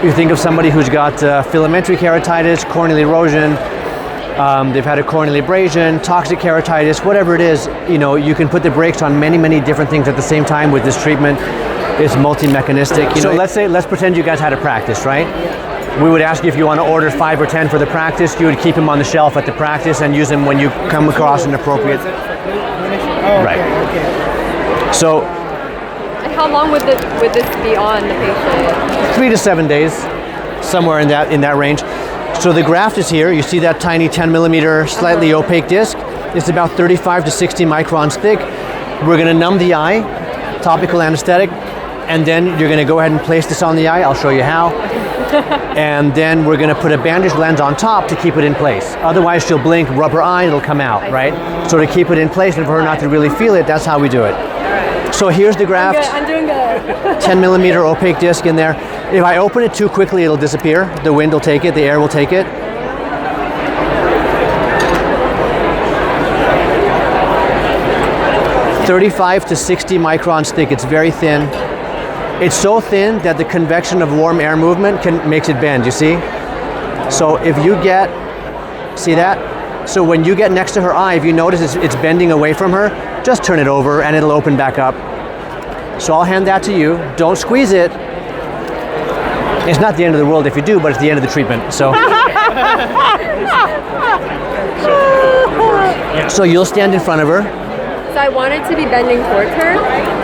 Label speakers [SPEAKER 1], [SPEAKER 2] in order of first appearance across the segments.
[SPEAKER 1] You think of somebody who's got filamentary keratitis, corneal erosion, they've had a corneal abrasion, toxic keratitis, whatever it is, you know, you can put the brakes on many, many different things at the same time with this treatment. It's multi-mechanistic. So let's pretend you guys had a practice, right? We would ask you if you want to order 5 or 10 for the practice. You would keep them on the shelf at the practice and use them when you come across an appropriate. Right.
[SPEAKER 2] Okay.
[SPEAKER 1] So.
[SPEAKER 2] And how long would this be on the patient?
[SPEAKER 1] 3 to 7 days, somewhere in that range. So the graft is here. You see that tiny 10 millimeter, slightly opaque disc. It's about 35 to 60 microns thick. We're going to numb the eye, topical anesthetic, and then you're going to go ahead and place this on the eye. I'll show you how. And then we're going to put a bandage lens on top to keep it in place. Otherwise, she'll blink, rub her eye, it'll come out, right? So to keep it in place and for her not to really feel it, that's how we do it. So here's the graft.
[SPEAKER 2] I'm doing good.
[SPEAKER 1] 10 millimeter opaque disc in there. If I open it too quickly, it'll disappear. The wind will take it, the air will take it. "35 to 60 microns thick. It's very thin. It's so thin that the convection of warm air movement makes it bend, you see? So if you get, see that? So when you get next to her eye, if you notice it's bending away from her, just turn it over and it'll open back up. So I'll hand that to you. Don't squeeze it. It's not the end of the world if you do, but it's the end of the treatment. So, so you'll stand in front of her.
[SPEAKER 2] So I want it to be bending towards her?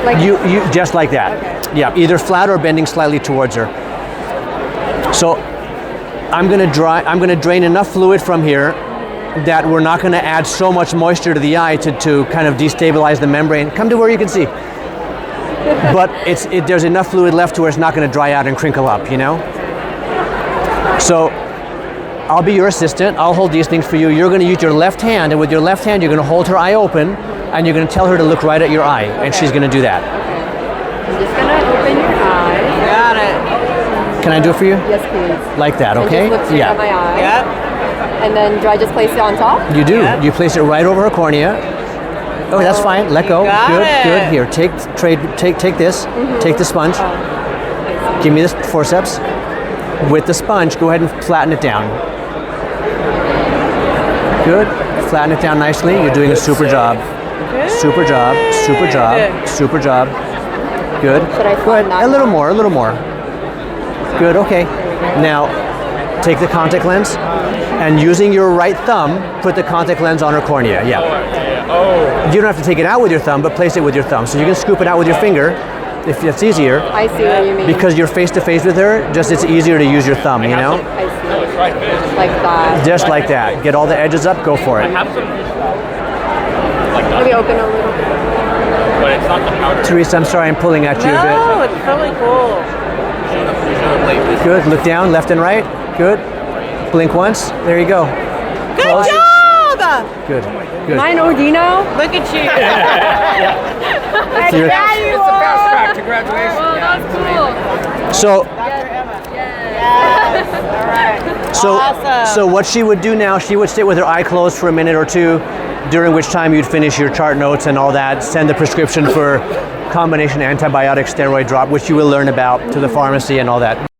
[SPEAKER 2] Like
[SPEAKER 1] you just like that. Okay. Yeah, either flat or bending slightly towards her. So I'm gonna drain enough fluid from here that we're not gonna add so much moisture to the eye to kind of destabilize the membrane. Come to where you can see. But there's enough fluid left to where it's not gonna dry out and crinkle up, you know? So I'll be your assistant. I'll hold these things for you. You're gonna use your left hand, and with your left hand, you're gonna hold her eye open, and you're going to tell her to look right at your eye, and she's going to do that.
[SPEAKER 2] Okay. I'm just going to open your eye. Got it.
[SPEAKER 1] Can I do it for you?
[SPEAKER 2] Yes, please.
[SPEAKER 1] Like that, okay?
[SPEAKER 2] And just look at my eye.
[SPEAKER 3] Yep.
[SPEAKER 2] And then do I just place it on top?
[SPEAKER 1] You do.
[SPEAKER 3] Yep.
[SPEAKER 1] You place it right over her cornea. Oh, that's fine. Let go.
[SPEAKER 3] Got
[SPEAKER 1] Good,
[SPEAKER 3] it.
[SPEAKER 1] good. Here, take this.
[SPEAKER 2] Mm-hmm.
[SPEAKER 1] Take the sponge. Give me this forceps. With the sponge, go ahead and flatten it down. Good. Flatten it down nicely. You're doing a super job. Super job, super job, super job. Good.
[SPEAKER 2] Should I
[SPEAKER 1] Go ahead. A little more, a little more. Good, okay. Now, take the contact lens, and using your right thumb, put the contact lens on her cornea. Yeah. You don't have to take it out with your thumb, but place it with your thumb. So you can scoop it out with your finger, if that's easier.
[SPEAKER 2] I see what you mean.
[SPEAKER 1] Because you're face to face with her, just it's easier to use your thumb, you know?
[SPEAKER 2] I see. Like that.
[SPEAKER 1] Just like that. Get all the edges up, go for it.
[SPEAKER 2] Maybe open a little bit.
[SPEAKER 3] But it's not the powder.
[SPEAKER 1] Teresa, I'm sorry I'm pulling at you a bit.
[SPEAKER 3] No, it's really cool.
[SPEAKER 1] Good, look down, left and right. Good. Blink once. There you go.
[SPEAKER 3] Good
[SPEAKER 1] Close.
[SPEAKER 3] job!
[SPEAKER 1] Good, good.
[SPEAKER 2] Mine Odino?
[SPEAKER 3] Look at you.
[SPEAKER 1] You're-
[SPEAKER 3] It's a fast track to graduation.
[SPEAKER 2] Oh, that's cool.
[SPEAKER 1] So,
[SPEAKER 3] Yes. All right.
[SPEAKER 1] so,
[SPEAKER 3] Awesome.
[SPEAKER 1] so what she would do now, she would sit with her eye closed for a minute or two, during which time you'd finish your chart notes and all that, send the prescription for combination antibiotic steroid drop, which you will learn about, to the pharmacy and all that.